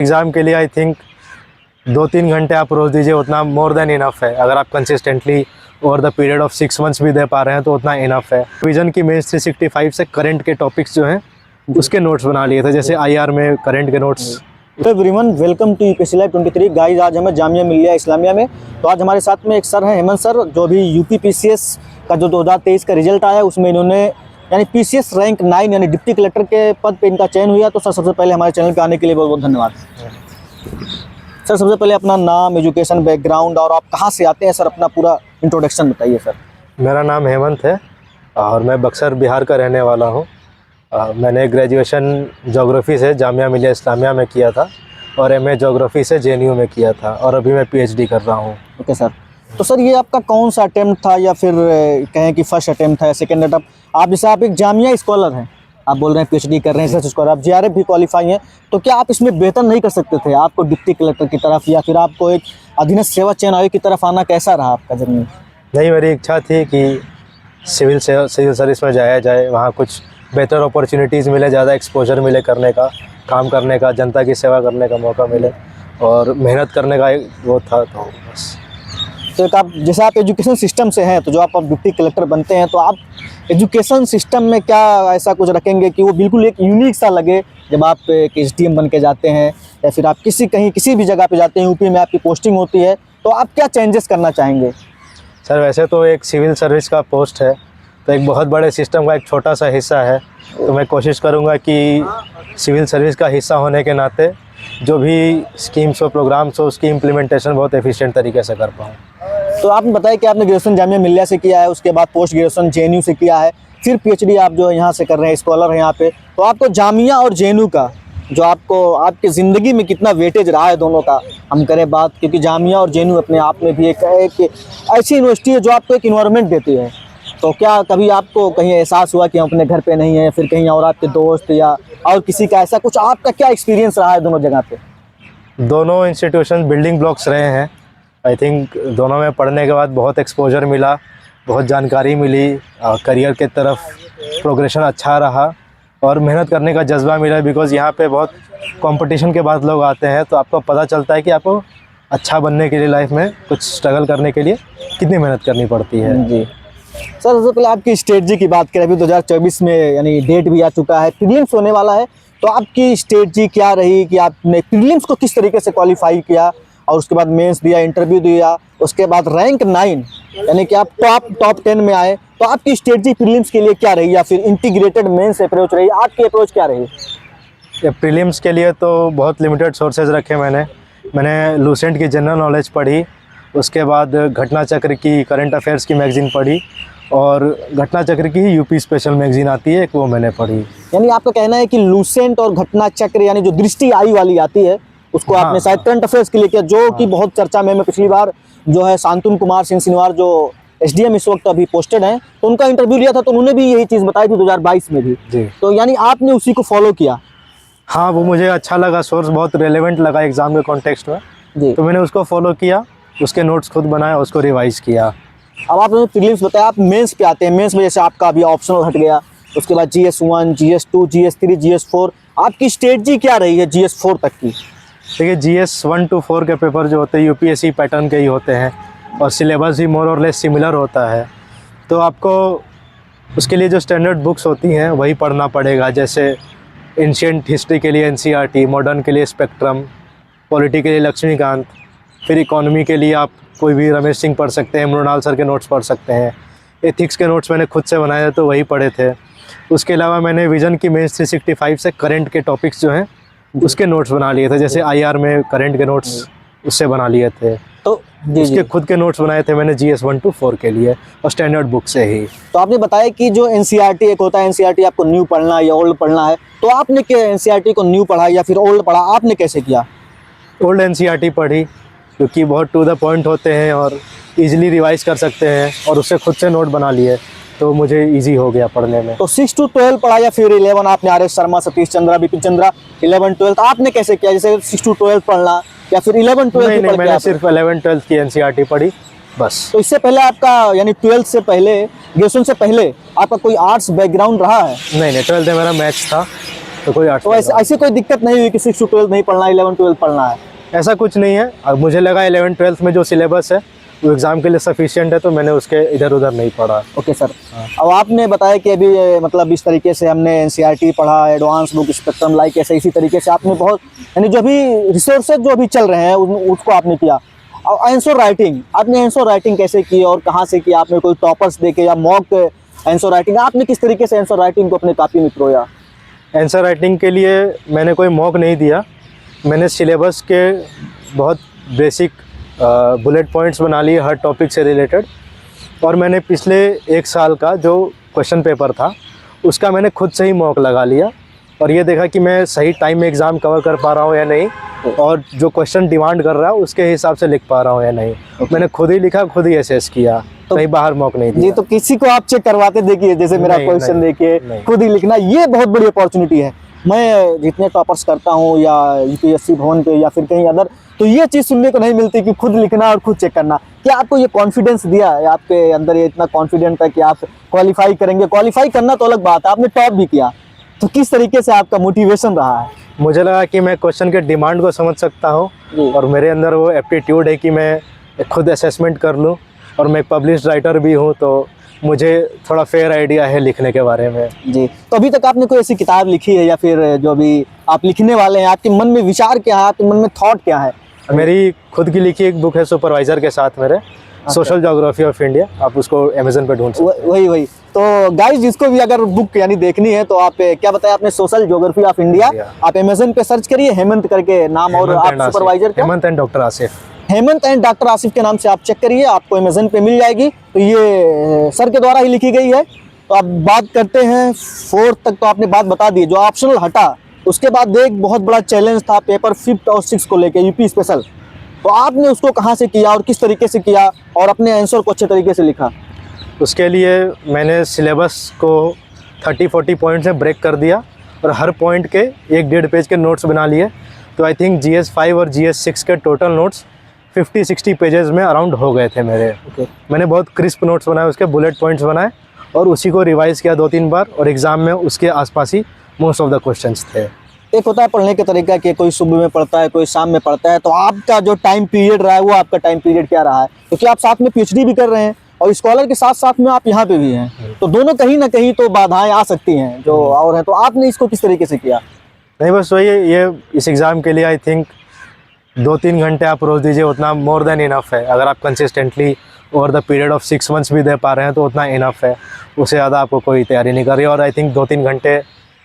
Exam के लिए I think 2-3 घंटे आप रोज़ दीजिए, उतना मोर देन इनफ है। अगर आप consistently over the period of 6 months भी दे पा रहे हैं तो उतना इनफ है। विजन की मेंस 365 से करंट के टॉपिक्स जो हैं उसके नोट्स बना लिए थे, जैसे आईआर में करंट के नोट्स। तो everyone, welcome to UPSC live 23 guys. आज हमें जामिया मिलिया इस्लामिया में, तो आज हमारे साथ में एक सर हैं, हेमंत सर, जो भी यूपी पीसीएस का जो 2023 का रिजल्ट आया उसमें इन्होंने यानी पीसीएस रैंक 9 यानी डिप्टी कलेक्टर के पद पे इनका चयन हुआ। तो सर, सबसे पहले हमारे चैनल पे आने के लिए बहुत बहुत धन्यवाद। सर, सबसे पहले अपना नाम, एजुकेशन बैकग्राउंड और आप कहाँ से आते हैं सर, अपना पूरा इंट्रोडक्शन बताइए सर। मेरा नाम हेमंत है और मैं बक्सर बिहार का रहने वाला हूँ। मैंने ग्रेजुएशन ज्योग्राफी से जामिया मिलिया इस्लामिया में किया था और एमए ज्योग्राफी से जेएनयू में किया था और अभी मैं पीएचडी कर रहा हूँ। ओके सर, तो सर ये आपका कौन सा अटेम्प्ट था या फिर कहें कि फर्स्ट अटेम्प्ट था या सेकेंड अटेम्प्ट? आप जैसे आप एक जामिया स्कॉलर हैं, आप बोल रहे हैं पीएचडी कर रहे हैं, रिसर्च स्कॉलर, आप जेआरएफ भी क्वालिफाई हैं, तो क्या आप इसमें बेहतर नहीं कर सकते थे? आपको डिप्टी कलेक्टर की तरफ या फिर आपको एक अधीनस्थ सेवा चयन आयोग की तरफ आना कैसा रहा आपका जर्नी? नहीं, मेरी इच्छा थी कि सिविल सर्विस में जाया जाए, वहाँ कुछ बेहतर अपॉर्चुनिटीज़ मिले, ज़्यादा एक्सपोजर मिले करने का, काम करने का, जनता की सेवा करने का मौका मिले और मेहनत करने का एक वो था। तो बस तो एक आप जैसे आप एजुकेशन सिस्टम से हैं, तो जो आप डिप्टी कलेक्टर बनते हैं तो आप एजुकेशन सिस्टम में क्या ऐसा कुछ रखेंगे कि वो बिल्कुल एक यूनिक सा लगे जब आप एक एसडीएम बन के जाते हैं या फिर आप किसी भी जगह पे जाते हैं, यूपी में आपकी पोस्टिंग होती है, तो आप क्या चेंजेस करना चाहेंगे? सर, वैसे तो एक सिविल सर्विस का पोस्ट है, तो एक बहुत बड़े सिस्टम का एक छोटा सा हिस्सा है, तो मैं कोशिश करूंगा कि सिविल सर्विस का हिस्सा होने के नाते जो भी स्कीम्स और प्रोग्राम्स हो उसकी इम्प्लीमेंटेशन बहुत एफिशिएंट तरीके से कर पाऊँ। तो आपने बताया कि आपने ग्रेजुएशन जामिया मिलिया से किया है, उसके बाद पोस्ट ग्रेजुएशन जेएनयू से किया है, फिर पीएचडी आप जो यहाँ से कर रहे हैं, स्कॉलर हैं यहाँ पे, तो आपको जामिया और जेएनयू का जो आपको आपकी ज़िंदगी में कितना वेटेज रहा है दोनों का हम करें बात, क्योंकि जामिया और जेएनयू अपने आप में भी एक ऐसी यूनिवर्सिटी है जो आपको एक इन्वायरमेंट देती है। तो क्या कभी आपको कहीं एहसास हुआ कि हम अपने घर पे नहीं हैं, फिर कहीं और आपके दोस्त या और किसी का ऐसा कुछ, आपका क्या एक्सपीरियंस रहा है दोनों जगह पे? दोनों इंस्टीट्यूशन बिल्डिंग ब्लॉक्स रहे हैं। आई थिंक दोनों में पढ़ने के बाद बहुत एक्सपोजर मिला, बहुत जानकारी मिली, करियर के तरफ प्रोग्रेशन अच्छा रहा और मेहनत करने का जज्बा मिला। बिकॉज़ यहाँ पे बहुत कंपटीशन के बाद लोग आते हैं, तो आपको पता चलता है कि आपको अच्छा बनने के लिए लाइफ में कुछ स्ट्रगल करने के लिए कितनी मेहनत करनी पड़ती है। जी सर, सबसे पहले आपकी स्ट्रेटजी की बात करें, अभी 2024 में यानी डेट भी आ चुका है, प्रीलिम्स होने वाला है, तो आपकी स्ट्रेटजी क्या रही कि आपने प्रीलिम्स को किस तरीके से क्वालिफाई किया और उसके बाद मेंस दिया, इंटरव्यू दिया, उसके बाद रैंक 9 यानी कि आप टॉप 10 में आए, तो आपकी स्ट्रेटजी प्रीलिम्स के लिए क्या रही या फिर इंटीग्रेटेड मेंस अप्रोच रही? आपकी अप्रोच क्या रही? प्रीलिम्स के लिए तो बहुत लिमिटेड सोर्सेज रखे मैंने लूसेंट की जनरल नॉलेज पढ़ी, उसके बाद घटना चक्र की करंट अफेयर्स की मैगज़ीन पढ़ी और घटना चक्र की ही यूपी स्पेशल मैगज़ीन आती है, एक वो मैंने पढ़ी। यानी आपका कहना है कि लूसेंट और घटना चक्र यानी जो दृष्टि आई वाली आती है उसको हाँ, आपने शायद करंट अफेयर्स के लिए किया, जो कि बहुत चर्चा में पिछली बार जो है शांतनु कुमार सिंह सिनवार जो एसडीएम इस वक्त अभी पोस्टेड हैं, तो उनका इंटरव्यू लिया था तो उन्होंने भी यही चीज़ बताई थी 2022 में भी जी। तो यानी आपने उसी को फॉलो किया? हाँ, वो मुझे अच्छा लगा, सोर्स बहुत रेलेवेंट लगा एग्ज़ाम के कॉन्टेक्स्ट में जी, तो मैंने उसको फॉलो किया, उसके नोट्स खुद बनाए, उसको रिवाइज़ किया। अब आपने प्रीलिम्स बताया, आप मेंस पे आते हैं। मेंस में जैसे आपका अभी ऑप्शनल हट गया, उसके बाद GS1, GS2, GS3, GS4, आपकी स्ट्रेटजी क्या रही है GS4 तक की? देखिए, GS1 to 4 के पेपर जो होते हैं यूपीएससी पैटर्न के ही होते हैं और सिलेबस भी मोर और लेस सिमिलर होता है, तो आपको उसके लिए जो स्टैंडर्ड बुक्स होती हैं वही पढ़ना पड़ेगा। जैसे एंशिएंट हिस्ट्री के लिए एनसीईआरटी, मॉडर्न के लिए स्पेक्ट्रम, पॉलिटी के लिए लक्ष्मीकांत, फिर इकोनॉमी के लिए आप कोई भी रमेश सिंह पढ़ सकते हैं, मृणाल सर के नोट्स पढ़ सकते हैं। एथिक्स के नोट्स मैंने खुद से बनाए थे तो वही पढ़े थे। उसके अलावा मैंने विजन की मेंस 365 से करंट के टॉपिक्स जो हैं उसके नोट्स बना लिए थे, जैसे आईआर में करंट के नोट्स उससे बना लिए थे, तो उसके खुद के नोट्स बनाए थे मैंने GS1 to 4 के लिए और स्टैंडर्ड बुक से ही। तो आपने बताया कि जो एनसीईआरटी एक होता है, एनसीईआरटी आपको न्यू पढ़ना है या ओल्ड पढ़ना है, तो आपने क्या एनसीईआरटी को न्यू पढ़ा या फिर ओल्ड पढ़ा? आपने कैसे किया? ओल्ड एनसीईआरटी पढ़ी, क्योंकि बहुत टू द पॉइंट होते हैं और इजीली रिवाइज कर सकते हैं, और उससे खुद से नोट बना लिए तो मुझे इजी हो गया पढ़ने में। तो 6 to 12 पढ़ा या फिर 11? आपने आर एस शर्मा, सतीश चंद्रा, बिपिन चंद्रा, 11-12 आपने कैसे किया? जैसे 6 to 12 पढ़ना या फिर 11-12? नहीं, मैंने सिर्फ 11-12 की एनसीईआरटी पढ़ी बस। तो इससे पहले आपका यानी 12th से पहले, ग्रेजुएशन से पहले आपका कोई आर्ट्स बैकग्राउंड रहा है? नहीं, 12th में मेरा मैथ्स था तो कोई आर्ट्स तो ऐसे कोई दिक्कत नहीं हुई कि 6 to 12 नहीं पढ़ना, 11 12 पढ़ना है? ऐसा कुछ नहीं है। अब मुझे लगा 11 12th में जो सिलेबस है वो एग्ज़ाम के लिए सफिशिएंट है, तो मैंने उसके इधर उधर नहीं पढ़ा। Okay sir. अब आपने बताया कि अभी मतलब इस तरीके से हमने एनसीईआरटी पढ़ा, एडवांस बुक, स्पेक्ट्रम, लाइक ऐसे इसी तरीके से आपने बहुत, यानी जो भी रिसोर्सेज जो अभी चल रहे हैं उसको आपने किया। और आंसर राइटिंग, आपने आंसर राइटिंग कैसे की और कहाँ से की? आपने कोई टॉपर्स देखे या मॉक आंसर राइटिंग? आपने किस तरीके से आंसर राइटिंग को अपने कॉपी में पिरोया? आंसर राइटिंग के लिए मैंने कोई मॉक नहीं दिया। मैंने सिलेबस के बहुत बेसिक बुलेट पॉइंट्स बना लिए हर टॉपिक से रिलेटेड, और मैंने पिछले 1 साल का जो क्वेश्चन पेपर था उसका मैंने खुद से ही मॉक लगा लिया, और ये देखा कि मैं सही टाइम में एग्ज़ाम कवर कर पा रहा हूँ या नहीं, और जो क्वेश्चन डिमांड कर रहा है उसके हिसाब से लिख पा रहा हूँ या नहीं। मैंने खुद ही लिखा, खुद ही असेस किया, तो कहीं बाहर मॉक नहीं दिया। जी, तो किसी को आप चेक करवाते देखिए, जैसे मेरा क्वेश्चन देखिए, खुद ही लिखना, ये बहुत बड़ी अपॉर्चुनिटी है। मैं जितने टॉपर्स करता हूँ या यूपीएससी भवन पे या फिर कहीं अदर, तो ये चीज़ सुनने को नहीं मिलती कि खुद लिखना और खुद चेक करना। क्या आपको ये कॉन्फिडेंस दिया है, आपके अंदर ये इतना कॉन्फिडेंट है कि आप क्वालिफाई करेंगे? क्वालिफाई करना तो अलग बात है, आपने टॉप भी किया, तो किस तरीके से आपका मोटिवेशन रहा है? मुझे लगा कि मैं क्वेश्चन के डिमांड को समझ सकता हूँ, और मेरे अंदर वो एप्टीट्यूड है कि मैं खुद असेसमेंट कर लूँ, और मैं पब्लिश्ड राइटर भी हूँ, तो मुझे थोड़ा फेयर आइडिया है लिखने के बारे में। जी, तो अभी तक आपने कोई ऐसी किताब लिखी है या फिर जो अभी आप लिखने वाले हैं, आपके मन में विचार क्या है, आपके मन में थॉट क्या है? मेरी खुद की लिखी एक बुक है सुपरवाइजर के साथ मेरे, सोशल ज्योग्राफी ऑफ इंडिया। आप उसको अमेजन पे ढूंढ सकते हैं। वही तो गाइस, जिसको भी अगर बुक यानी देखनी है तो आप क्या बताया आपने, सोशल ज्योग्राफी ऑफ इंडिया, आप अमेजन पे सर्च करिए, हेमंत करके नाम, और आप सुपरवाइजर क्या? Hemant and doctor Asif. Hemant and doctor Asif के नाम से आप चेक करिए, आपको अमेजन पे मिल जाएगी। तो ये सर के द्वारा ही लिखी गई है। तो अब बात करते हैं 4th तक, तो आपने बात बता दी। जो ऑप्शनल हटा उसके बाद एक बहुत बड़ा चैलेंज था पेपर 5th और 6th को लेके, यूपी स्पेशल। तो आपने उसको कहाँ से किया और किस तरीके से किया और अपने आंसर को अच्छे तरीके से लिखा? उसके लिए मैंने सिलेबस को 30-40 पॉइंट्स में ब्रेक कर दिया, और हर पॉइंट के 1-1.5 पेज के नोट्स बना लिए। तो आई थिंक GS 5 और GS 6 के टोटल नोट्स 50-60 पेजेस में अराउंड हो गए थे मेरे। मैंने बहुत क्रिस्प नोट्स बनाए, उसके बुलेट पॉइंट्स बनाए, और उसी को रिवाइज़ किया 2-3 बार, और एग्ज़ाम में उसके आसपास ही मोस्ट ऑफ द क्वेश्चंस थे। एक होता है पढ़ने का तरीका कि कोई सुबह में पढ़ता है, कोई शाम में पढ़ता है। तो आपका जो टाइम पीरियड रहा है वो आपका टाइम पीरियड क्या रहा है? क्योंकि आप साथ में PhD भी कर रहे हैं और स्कॉलर के साथ साथ में आप यहाँ पे भी हैं, तो दोनों कहीं ना कहीं तो बाधाएं आ सकती हैं जो और हैं। तो आपने इसको किस तरीके से किया? नहीं, बस वही, ये इस एग्ज़ाम के लिए आई थिंक 2-3 घंटे आप रोज़ दीजिए, उतना मोर देन इनफ है। अगर आप consistently over the period of 6 months भी दे पा रहे हैं तो उतना इनफ है, उससे ज़्यादा आपको कोई तैयारी नहीं कर रही। और आई थिंक 2-3 घंटे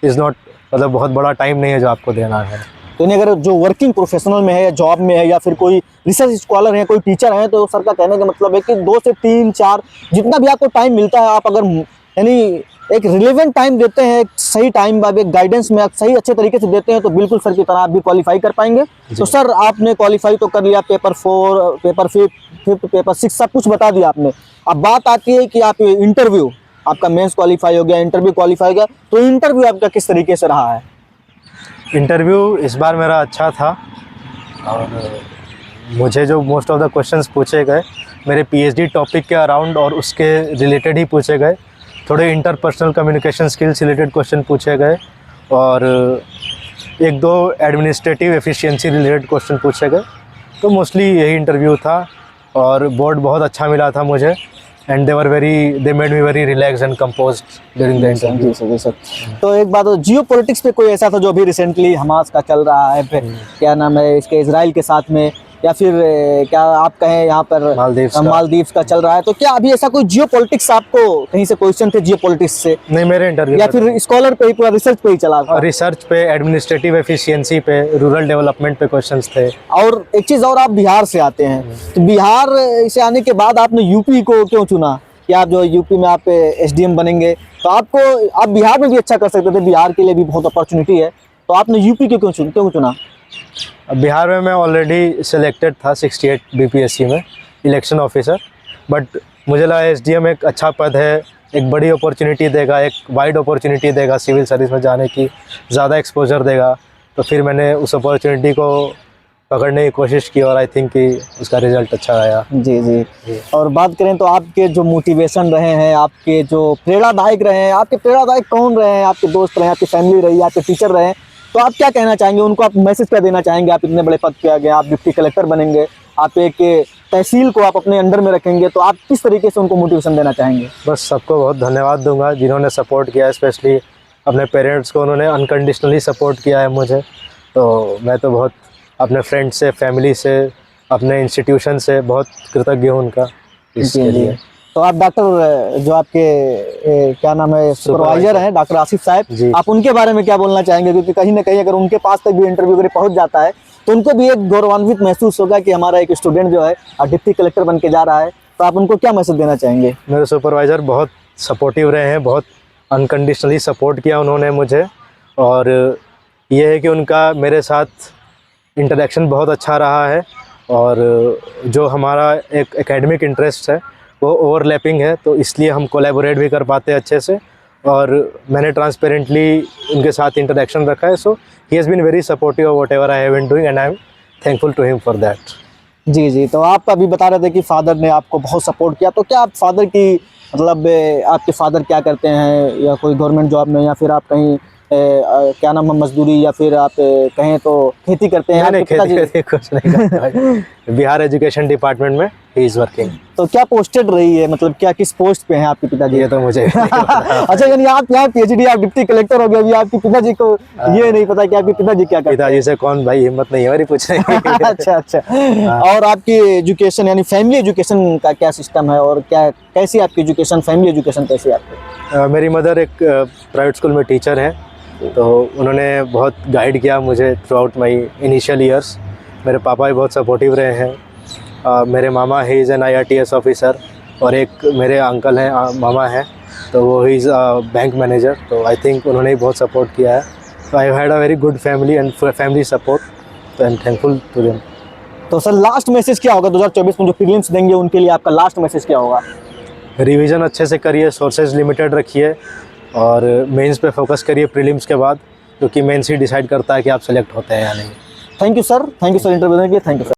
इज़ नॉट, मतलब बहुत बड़ा टाइम नहीं है जो आपको देना है। तो नहीं, अगर जो वर्किंग प्रोफेशनल में है या जॉब में है या फिर कोई रिसर्च स्कॉलर है, कोई टीचर है, तो सर का कहने का मतलब है कि 2 से 3-4 जितना भी आपको टाइम मिलता है, आप अगर यानी एक रिलेवेंट टाइम देते हैं, एक सही टाइम, आप एक गाइडेंस में आप सही अच्छे तरीके से देते हैं, तो बिल्कुल सर की तरह आप भी क्वालिफाई कर पाएंगे। तो सर आपने क्वालिफाई तो कर लिया, पेपर 4, पेपर 5, पेपर 6 सब कुछ बता दिया आपने। अब बात आती है कि आप इंटरव्यू, आपका मेंस क्वालिफाई हो गया, इंटरव्यू क्वालिफाई हो गया, तो इंटरव्यू आपका किस तरीके से रहा है? इंटरव्यू इस बार मेरा अच्छा था, और मुझे जो मोस्ट ऑफ द क्वेश्चंस पूछे गए मेरे PhD टॉपिक के अराउंड और उसके रिलेटेड ही पूछे गए। थोड़े interpersonal communication skills related question पूछे गए, और 1-2 एडमिनिस्ट्रेटिव एफिशिएंसी रिलेटेड क्वेश्चन पूछे गए। तो मोस्टली यही इंटरव्यू था, और बोर्ड बहुत अच्छा मिला था मुझे, and they made me very relax and composed during the interview. जी सर। तो एक बात, जियो पॉलिटिक्स पे कोई ऐसा था जो अभी रिसेंटली हमास का चल रहा है, क्या नाम है इसके, इजराइल के साथ में, या फिर क्या आप कहें यहाँ पर मालदीव्स का चल रहा है, तो क्या अभी ऐसा कोई जियो पॉलिटिक्स आपको कहीं से क्वेश्चन थे जियो पॉलिटिक्स से? नहीं, मेरे इंटरव्यू या फिर स्कॉलर पे ही पूरा रिसर्च पे ही चला था? रिसर्च पे, एडमिनिस्ट्रेटिव एफिशिएंसी पे, रूरल डेवलपमेंट पे क्वेश्चंस थे। और एक चीज़ और, आप बिहार से आते हैं, तो बिहार से आने के बाद आपने यूपी को क्यों चुना कि आप जो यूपी में आप SDM बनेंगे? तो आप बिहार में भी अच्छा कर सकते थे, बिहार के लिए भी बहुत अपॉर्चुनिटी है, तो आपने यूपी को क्यों चुना? बिहार में मैं ऑलरेडी सिलेक्टेड था 68 BPSC में इलेक्शन ऑफिसर, बट मुझे लगा SDM एक अच्छा पद है, एक बड़ी अपॉर्चुनिटी देगा, एक वाइड अपॉर्चुनिटी देगा सिविल सर्विस में जाने की, ज़्यादा एक्सपोजर देगा। तो फिर मैंने उस अपॉर्चुनिटी को पकड़ने की कोशिश की और आई थिंक कि उसका रिजल्ट अच्छा आया। जी जी। जी। और बात करें तो आपके जो मोटिवेशन रहे हैं, आपके जो प्रेरणादायक रहे हैं, आपके प्रेरणादायक कौन रहे हैं? आपके दोस्त रहे हैं, आपकी फैमिली रही, आपके टीचर रहे हैं, तो आप क्या कहना चाहेंगे उनको? आप मैसेज क्या देना चाहेंगे? आप इतने बड़े पद पे आ गए, आप डिप्टी कलेक्टर बनेंगे, आप एक तहसील को आप अपने अंडर में रखेंगे, तो आप किस तरीके से उनको मोटिवेशन देना चाहेंगे? बस सबको बहुत धन्यवाद दूंगा जिन्होंने सपोर्ट किया, स्पेशली अपने पेरेंट्स को, उन्होंने अनकंडीशनली सपोर्ट किया है मुझे। तो मैं तो बहुत अपने फ्रेंड्स से, फैमिली से, अपने इंस्टीट्यूशन से बहुत कृतज्ञ हूँ उनका इसके लिए। तो आप डॉक्टर जो आपके क्या नाम है, सुपरवाइजर हैं, डॉक्टर आसिफ साहब, आप उनके बारे में क्या बोलना चाहेंगे? क्योंकि कहीं ना कहीं अगर उनके पास तक भी इंटरव्यू अगर पहुंच जाता है तो उनको भी एक गौरवान्वित महसूस होगा कि हमारा एक स्टूडेंट जो है डिप्टी कलेक्टर बन के जा रहा है। तो आप उनको क्या मैसेज देना चाहेंगे? मेरे सुपरवाइज़र बहुत सपोर्टिव रहे हैं, बहुत अनकंडीशनली सपोर्ट किया उन्होंने मुझे, और ये है कि उनका मेरे साथ इंटरेक्शन बहुत अच्छा रहा है, और जो हमारा एक एकेडमिक इंटरेस्ट है वो ओवरलैपिंग है, तो इसलिए हम कोलैबोरेट भी कर पाते हैं अच्छे से, और मैंने ट्रांसपेरेंटली उनके साथ इंटरेक्शन रखा है। So he has been very supportive of whatever I have been doing and I am thankful to him for that. जी जी। तो आप अभी बता रहे थे कि फादर ने आपको बहुत सपोर्ट किया, तो क्या आप फादर की मतलब आपके फादर क्या करते हैं, या कोई गवर्नमेंट जॉब में, या फिर आप कहीं क्या नाम है, मजदूरी, या फिर आप कहें तो खेती करते हैं? नहीं, खेती कुछ नहीं करता। बिहार एजुकेशन डिपार्टमेंट में ही इज़ वर्किंग। तो क्या पोस्टेड रही है, मतलब क्या किस पोस्ट पे हैं आपके पिताजी? ये तो मुझे नहीं पता। अच्छा, यानी आप यहाँ पीएचडी, आप डिप्टी कलेक्टर हो गए, अभी आपके पिताजी को ये नहीं पता कि आपके पिताजी क्या करते हैं? पिताजी से कौन भाई, हिम्मत नहीं है मेरी पूछने की। अच्छा अच्छा। और आपकी एजुकेशन यानी फैमिली एजुकेशन का क्या सिस्टम है, और क्या कैसी आपकी एजुकेशन, फैमिली एजुकेशन कैसी है आपकी? मेरी मदर एक प्राइवेट स्कूल में टीचर है, तो उन्होंने बहुत गाइड किया मुझे throughout my initial years. मेरे पापा भी बहुत सपोर्टिव रहे हैं। मेरे मामा he is an IRTS officer, और एक मेरे अंकल हैं, मामा हैं, तो वो ही इज़ बैंक मैनेजर। तो आई थिंक उन्होंने ही बहुत सपोर्ट किया है। तो I had a very good family and family support, तो I am thankful to them. तो सर लास्ट मैसेज क्या होगा 2024 में जो प्रीलिम्स देंगे उनके लिए? आपका लास्ट मैसेज क्या होगा? रिवीजन अच्छे से करिए, सोर्सेज लिमिटेड रखिए, और मेंस पे फोकस करिए प्रीलिम्स के बाद, क्योंकि मेंस ही डिसाइड करता है कि आप सेलेक्ट होते हैं या नहीं। थैंक यू सर, इंटरव्यू देने के लिए, थैंक यू सर।